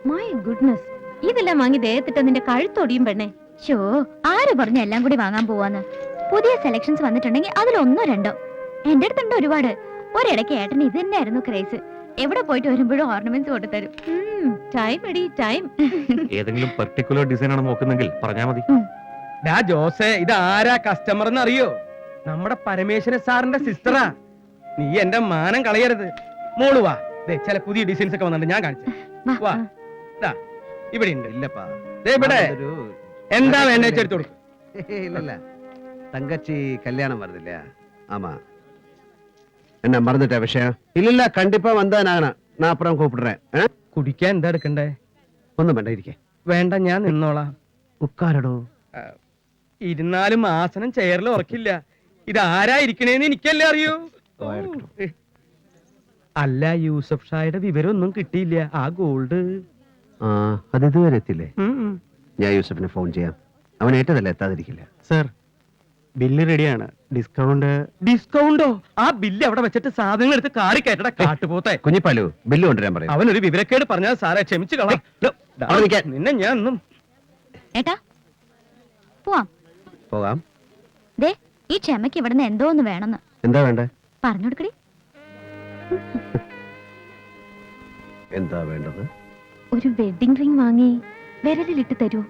My goodness, ഇതെല്ലാം വാങ്ങി ദേഹത്തിട്ട് നിന്റെ കഴുത്തൊടിയും പെണ്ണെ. ഷോ, ആര് പറഞ്ഞ എല്ലാം കൂടി വാങ്ങാൻ പോവാന്ന്? പുതിയ സെലക്ഷൻസ് വന്നിട്ടുണ്ടെങ്കിൽ അതിലൊന്നോ രണ്ടോ. എന്റെ അടുത്തുണ്ട് ഒരുപാട്. ഒരിടയ്ക്ക് ഏട്ടന് ഇത് തന്നെയായിരുന്നു ക്രേസ്. എവിടെ പോയിട്ട് വരുമ്പോഴും ഓർണമെന്റ്സ് കൊണ്ടുതരും. ടൈം എടി ടൈം. ഏതെങ്കിലും പെർട്ടിക്കുലർ ഡിസൈൻ ആണ് നോക്കുന്നെങ്കിൽ പറഞ്ഞാ മതി. ജോസേ, ഇത് ആരാ കസ്റ്റമർ എന്ന് അറിയോ? നമ്മുടെ പരമേശ്വരൻ സാറിന്റെ സിസ്റ്ററാ. നീ എന്റെ മാനം കളയരുത്. മോള് വാ, ചില പുതിയ ഡിസൈൻസ് ഒക്കെ വന്നിട്ടുണ്ട്, ഞാൻ കാണിച്ചു. വാ, ഇവിടെ ഉണ്ട്. ഇല്ലപ്പാ, ഇവിടെ എന്താ വേണ്ട എടുത്തു കൊടുക്കും. இல்ல தங்கச்சி கல்யாணம் வருது இல்லையா? ஆமா. என்ன மறந்துட்ட விஷயம்? இல்ல கண்டிப்பா வந்தா நான் அப்புறம் கூப்பிடுறேன். കുടിക്കാൻ എന്താ എടുക്കണ്ടേ? ഒന്നും വേണ്ട, ഇരിക്കേ. വേണ്ട, ഞാൻ നിന്നോളാം. ഉക്കാരടോ. ഇരുന്നാലും ആസനം ചെയറിൽ ഉറക്കില്ല. ഇത് ആരാ ഇരിക്കണേന്ന് എനിക്കല്ലേ അറിയൂ. അല്ല, യൂസഫ് ഷായുടെ വിവരം ഒന്നും കിട്ടിയില്ല. ആ ഗോൾഡ് അത് ഇതുവരെ എത്തില്ലേ? ഞാൻ യൂസഫിന് ഫോൺ ചെയ്യാം. അവൻ ഏറ്റതല്ല, എത്താതിരിക്കില്ല. സർ, ബില്ല് റെഡിയാണ്. ഡിസ്കൗണ്ടോ? ആ ബില്ല് അവിടെ വെച്ചിട്ട് സാധനങ്ങൾ എടുത്ത് കാറി കയറ്റട കാട്ടുപോത്തെ. കുഞ്ഞിപ്പാലു, ബില്ല് കൊണ്ടുവരാൻ പറയാം. അവനൊരു വിവരക്കേട് പറഞ്ഞാൽ സാറേ ക്ഷമിച്ചു കളാം. നിന്നെ ഞാൻ ഒന്നും. ഏട്ടാ, പോവാം. പോകാം. ദേ, ഈ ക്ഷമയ്ക്ക് ഇവിടുന്ന് എന്തോ ഒന്ന് വേണമെന്ന്. എന്താ വേണ്ടേ? പറഞ്ഞു കൊടുക്കടി. എന്താ വേണ്ടത്? ഒരു വെഡിങ് റിംഗ് വാങ്ങി വിരലിലിട്ട് തരൂ.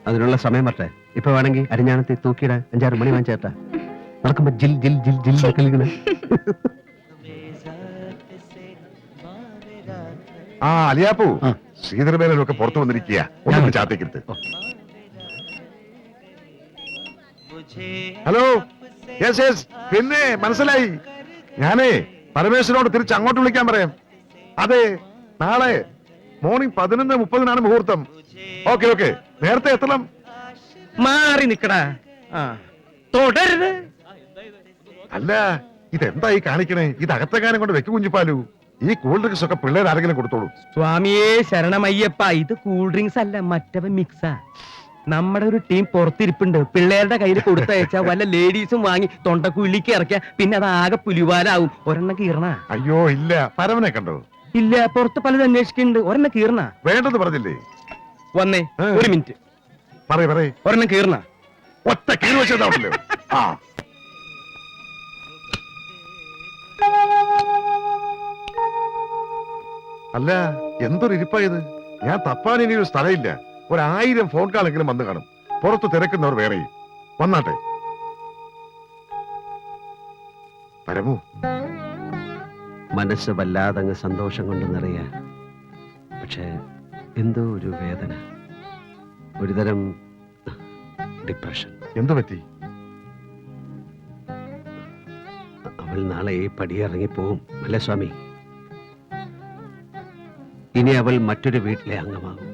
അതിനുള്ള സമയം വരട്ടെ. ഇപ്പൊ വേണമെങ്കിൽ അരിഞ്ഞാണത്തി തൂക്കിയിടാൻ 5-6 മണി വാങ്ങിച്ചേട്ടാ. നടക്കുമ്പോ ജിൽ ജിൽ ജിൽ ജിൽ കളിക്കണേ. ആ അലിയാപ്പൂ, ശ്രീധരമേനൊക്കെ പുറത്തു വന്നിരിക്കുക. ഒന്നും ചാത്തേക്കരുത്. ഹലോ, യെസ് യെസ്, പിന്നെ മനസ്സിലായി. ഞാനേ പരമേശ്വരനോട് തിരിച്ച് അങ്ങോട്ട് വിളിക്കാൻ പറയാം. അതെ, നാളെ മോർണിംഗ് 11:30 മുഹൂർത്തം. ഓക്കെ ഓക്കെ, നേരത്തെ എത്തണം. മാറി നിക്കടാ, തുടരുത്. അല്ല, ഇതെന്തായി കാണിക്കണേ? ഇത് അകത്തെങ്ങാനും കൊണ്ട് വെക്ക് കുഞ്ഞിപ്പാലു. ഈ കൂൾ ഡ്രിങ്ക്സ് ഒക്കെ പിള്ളേർ ആരെങ്കിലും കൊടുത്തോളൂ. സ്വാമിയേ ശരണമയ്യപ്പ, ഇത് കൂൾ ഡ്രിങ്ക്സ് അല്ല, മറ്റവ മിക്സാ. നമ്മുടെ ഒരു ടീം പുറത്തിരിപ്പുണ്ട്. പിള്ളേരുടെ കയ്യിൽ കൊടുത്തയച്ചാ വല്ല ലേഡീസും വാങ്ങി തൊണ്ടക്കുള്ളിക്ക് ഇറക്കിയ പിന്നെ അത് ആകെ പുലിവാലാവും. ഒരെണ്ണം കീറണ? അയ്യോ ഇല്ല. പരവനെ കണ്ടോ? ഇല്ല, പുറത്ത് പലത് അന്വേഷിക്കുന്നുണ്ട്. ഒരെണ്ണം കീറണ? വേണ്ടെന്ന് പറഞ്ഞില്ലേ? വന്നേ, ഒരു മിനിറ്റ്. പറയ്. ഒരെണ്ണം കീറണ? ഒറ്റ കീറ് വെച്ചതാണല്ലോ. ആ, അല്ല, എന്തൊരു ഇരിപ്പായത്. ഞാൻ തപ്പാൻ ഇനി ഒരു സ്ഥലമില്ല. 1000 ഫോൺ കാളെങ്കിലും വന്നു കാണും. പുറത്ത് തിരക്കുന്നവർ വേറെ. വന്നാട്ടെ. പരമു, മനസ്സ് വല്ലാതങ്ങ് സന്തോഷം കൊണ്ട് നിറയ. പക്ഷേ എന്തോ ഒരു വേദന, ഒരുതരം ഡിപ്രഷൻ. എന്തു പറ്റി? അവൾ നാളെ ഈ പടിയിറങ്ങിപ്പോവും അല്ലേ സ്വാമി? ഇനി അവൾ മറ്റൊരു വീട്ടിലെ അംഗമാകും.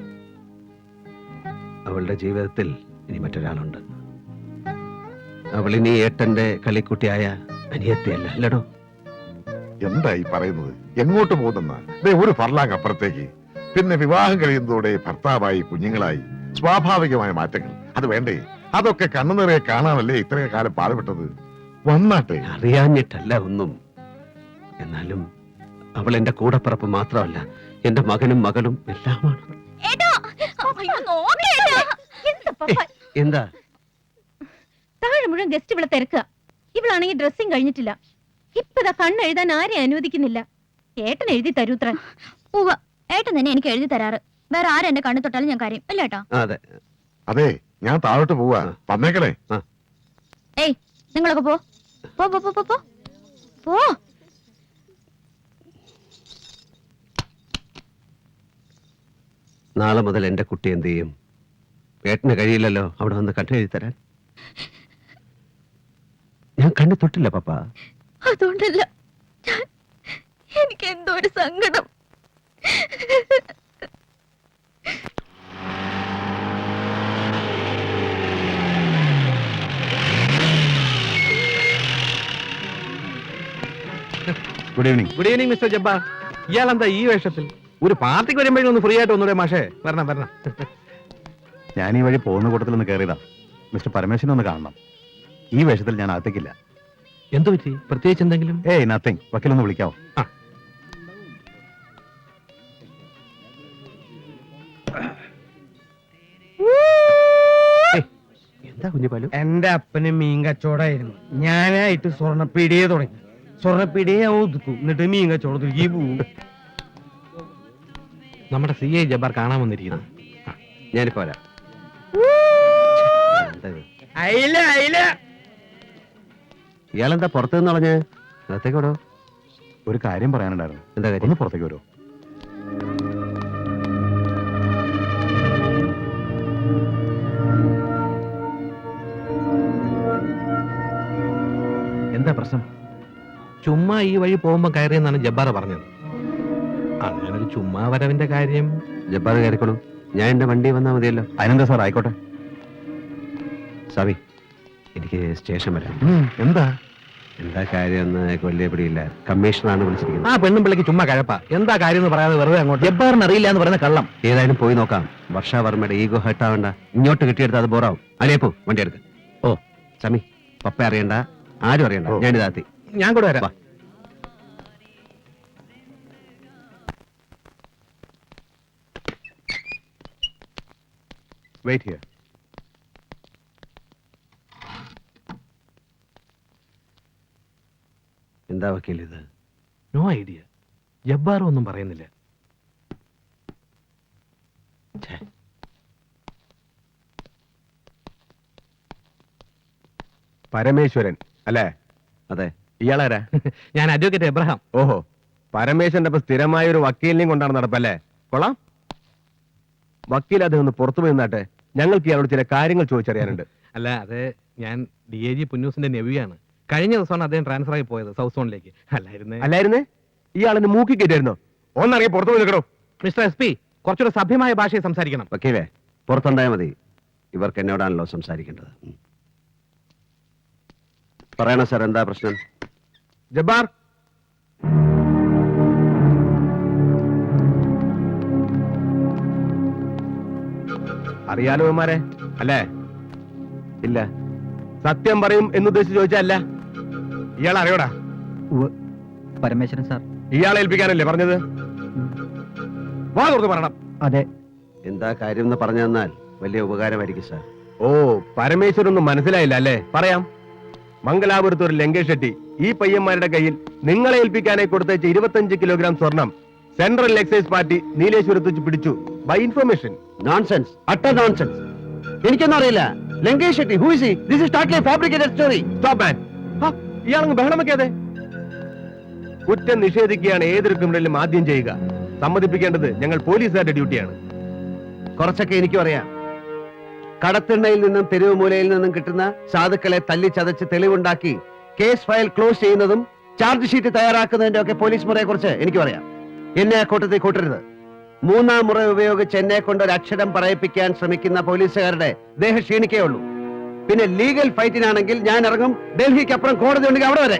അവളുടെ ജീവിതത്തിൽ ഇനി മറ്റൊരാളുണ്ട്. അവൾ ഇനി ഏട്ടന്റെ കളിക്കുട്ടിയായ അനിയത്തിയല്ല, അല്ലടോ? എന്തായി പറയുന്നത്? എങ്ങോട്ട് പോകുന്ന ഒരു ഫർലാങ് അപ്പുറത്തേക്ക്. പിന്നെ വിവാഹം കഴിയുന്നതോടെ ഭർത്താവായി, കുഞ്ഞുങ്ങളായി, സ്വാഭാവികമായ മാറ്റങ്ങൾ. അത് വേണ്ടേ? അതൊക്കെ കണ്ണു നിറയെ കാണാനല്ലേ ഇത്രയും കാലം പാടുപെട്ടത്. വന്നാട്ടെ. അറിയാഞ്ഞിട്ടല്ല ഒന്നും. എന്നാലും അവൾ എന്റെ കൂടപ്പിറപ്പ് മാത്രമല്ല, എന്റെ മകനും മകളും എല്ലാമാണ്. എന്താ? താഴെ മുഴുവൻ ഗസ്റ്റ് ഇവിടെ തിരക്കുക. ഇവളാണെങ്കിൽ ഡ്രസ്സിങ് കഴിഞ്ഞിട്ടില്ല. ഇപ്പതാ കണ്ണെഴുതാൻ ആരെ അനുവദിക്കുന്നില്ല. ഏട്ടൻ എഴുതി തരൂത്ര. ഏട്ടൻ തന്നെ എനിക്ക് എഴുതി തരാറ്. വേറെ ആരും എന്റെ കണ്ണു തൊട്ടാലും ഞാൻ കാര്യം അല്ല ഏട്ടാ. അതെ അതെ, ഞാൻ താഴോട്ട് പോവാ. വന്നേക്കണേ. ഏയ്, നിങ്ങളൊക്കെ പോ പോ പോ പോ പോ പോ. നാളെ മുതൽ എന്റെ കുട്ടി എന്ത് ചെയ്യും? ഏട്ടന് കഴിയില്ലല്ലോ അവിടെ വന്ന് കണ്ണെഴുതി തരാൻ. ഞാൻ കണ്ണു തൊട്ടില്ല പപ്പ. അതുകൊണ്ടല്ല, എനിക്ക് എന്തോ ഒരു സങ്കടം. Good evening. Good evening mister Jabbar. ഇയാളെന്താ ഈ വേഷത്തിൽ? ഒരു പാർട്ടിക്ക് വരുമ്പോഴും ഒന്ന് ഫ്രീ ആയിട്ട് ഒന്നുകൂടെ മാഷേ. വരണം. ഞാൻ ഈ വഴി പോകുന്ന കൂട്ടത്തിൽ ഒന്ന് കയറിയതാ. മിസ്റ്റർ പരമേശ്വരനെ ഒന്ന് കാണണം. ഈ വേഷത്തിൽ ഞാൻ അകത്തേക്കില്ല. എന്തു പറ്റി? പ്രത്യേകിച്ച് എന്തെങ്കിലും? ഏയ് നത്തിങ്. വക്കീലൊന്ന് വിളിക്കാവോ? എന്താ കുഞ്ഞുപാലു? എന്റെ അപ്പന് മീൻ കച്ചവടമായിരുന്നു. ഞാനായിട്ട് സ്വർണ്ണപ്പീടിയെ തുടങ്ങി. സ്വർണ്ണപ്പീടിയെ ഞാൻ ഒതുക്കും, എന്നിട്ട് മീൻ കച്ചവടത്തിലേക്ക് പോവും. നമ്മുടെ CI ജബ്ബാർ കാണാൻ വന്നിരിക്കുന്നു. ഞാനിപ്പോ വരാം. എന്താ ഇത്? അയില അയില. ഇയാളെന്താ പുറത്തു നിന്ന് കളഞ്ഞ് അകത്തേക്കോടോ? ഒരു കാര്യം പറയാനുണ്ടായിരുന്നു. എന്താ കാര്യം? ഒന്ന് പുറത്തേക്ക് വരുമോ? എന്താ പ്രശ്നം? ചുമ്മാ ഈ വഴി പോകുമ്പോ കയറിയെന്നാണ് ജബ്ബാർ പറഞ്ഞത്. അങ്ങനെ ഒരു ചുമ്മാ വരവിന്റെ കാര്യം. ജബ്ബാർ കയറിക്കോളൂ, ഞാൻ എന്റെ വണ്ടി വന്നാ മതിയല്ലോ. അതിനെന്താ സാർ, ആയിക്കോട്ടെ. സ്വാമി, എനിക്ക് സ്റ്റേഷൻ വരാം. എന്താ എന്താ കാര്യം എന്ന് എനിക്ക് വലിയ പിടിയില്ല. കമ്മീഷണറാണ് വിളിച്ചിരിക്കുന്നത്. ആ പെണ്ണും പിള്ളിക്ക് ചുമ്മാ കഴപ്പാ. എന്താ കാര്യം എന്ന് പറയാതെ വെറുതെ അങ്ങോട്ട്. ജബ്ബാറിന് അറിയില്ല എന്ന് പറയുന്ന കള്ളം. ഏതായാലും പോയി നോക്കാം. വർഷാവർമ്മയുടെ ഈഗോ ഹെർട്ടാവണ്ട. ഇങ്ങോട്ട് കിട്ടിയെടുത്ത് അത് ബോറാവും. അലിയപ്പോ വണ്ടി എടുക്ക. ഓ സമി, പപ്പ അറിയണ്ട, ആരും അറിയണ്ട. ഓ. ഞാനിതാത്തി. ഞാൻ കൂടെ വരാം. Wait here. എന്താ വക്കീൽ ഇത്? No idea. ജബ്ബാറും ഒന്നും പറയുന്നില്ല. പരമേശ്വരൻ അല്ലേ? അതെ. ഇയാളാരാ? ഞാൻ അഡ്വക്കേറ്റ് എബ്രഹാം. ഓഹോ, പരമേശ്വരന്റെ അപ്പൊ സ്ഥിരമായ ഒരു വക്കീലിനെയും കൊണ്ടാണ് നടപ്പല്ലേ? കൊള്ളാം. വക്കീൽ അദ്ദേഹം ഒന്ന് പുറത്തു പോയി നിന്നാട്ടെ. ഞങ്ങൾക്ക് ഇയാളോട് ചില കാര്യങ്ങൾ ചോദിച്ചറിയാനുണ്ട്. അല്ല, അത് ഞാൻ DIG പുന്നൂസിന്റെ നെവിയാണ്. കഴിഞ്ഞ ദിവസമാണ് അദ്ദേഹം ട്രാൻസ്ഫർ ആയി പോയത് സൗത്ത് സോണിലേക്ക്. അല്ലായിരുന്നേ? ഇയാളെന്നെ മൂക്കി കയറ്റായിരുന്നോ? ഒന്നറിയ പുറത്തു പോയി നിൽക്കണോ? മിസ്റ്റർ SP, കുറച്ചുകൂടെ സഭ്യമായ ഭാഷയിൽ സംസാരിക്കണം. വക്കീലേ, പുറത്തുണ്ടായാൽ മതി. ഇവർക്ക് എന്നോടാണല്ലോ സംസാരിക്കേണ്ടത്. പറയണോ സാർ, എന്താ പ്രശ്നം? ജബ്ബാർ, അറിയാലോ ഇവന്മാരെ അല്ലേ? ഇല്ല. സത്യം പറയും എന്നുദ്ദേശിച്ച് ചോദിച്ചല്ല. ഇയാൾ അറിയോടാ? പരമേശ്വരൻ സാർ. ഇയാളെ ഏൽപ്പിക്കാനല്ലേ പറഞ്ഞത്? വാ തുറന്ന് പറയണം. അതെ. എന്താ കാര്യം എന്ന് പറഞ്ഞു തന്നാൽ വലിയ ഉപകാരമായിരിക്കും സാർ. ഓ, പരമേശ്വരൊന്നും മനസ്സിലായില്ല അല്ലേ? പറയാം. മംഗലാപുരത്ത് ഒരു ലങ്കേഷ് ഷെട്ടി ഈ പയ്യന്മാരുടെ കയ്യിൽ നിങ്ങളെ ഏൽപ്പിക്കാനായി കൊടുത്തയച്ച 25 കിലോഗ്രാം സ്വർണം സെൻട്രൽ എക്സൈസ് പാർട്ടി നീലേശ്വരത്ത് വെച്ച് പിടിച്ചു. By information. Nonsense, utter nonsense. എനിക്കൊന്നും അറിയില്ല. Lankesh Shetty, who is he? This is totally fabricated story. Stop man. ഇയാളങ്ങ് ബഹളം വെക്കാതെ. കുറ്റം നിഷേധിക്കുകയാണ് ഏതൊരു ക്രിമിനലും ആദ്യം ചെയ്യുക. സമ്മതിപ്പിക്കേണ്ടത് ഞങ്ങൾ പോലീസുകാരുടെ ഡ്യൂട്ടിയാണ്. കുറച്ചൊക്കെ എനിക്കും അറിയാം. കടത്തിണ്ണയിൽ നിന്നും തെരുവ് മൂലയിൽ നിന്നും കിട്ടുന്ന സാധുക്കളെ തല്ലി ചതച്ച് തെളിവുണ്ടാക്കി കേസ് ഫയൽ ക്ലോസ് ചെയ്യുന്നതും ചാർജ് ഷീറ്റ് തയ്യാറാക്കുന്നതിന്റെ ഒക്കെ പോലീസ് മുറയെ കുറിച്ച് എനിക്കും അറിയാം. എന്നെ ആ കൂട്ടത്തിൽ കൂട്ടരുത്. 3-ാം മുറ ഉപയോഗിച്ച് എന്നെ കൊണ്ട് ഒരു അക്ഷരം പറയിപ്പിക്കാൻ ശ്രമിക്കുന്ന പോലീസുകാരുടെ ദേഹ ക്ഷീണിക്കേ ഉള്ളൂ. പിന്നെ ലീഗൽ ഫൈറ്റിനാണെങ്കിൽ ഞാൻ ഇറങ്ങും. ഡൽഹിക്ക് അപ്പുറം കോടതി ഉണ്ടെങ്കിൽ അവിടെ വരെ.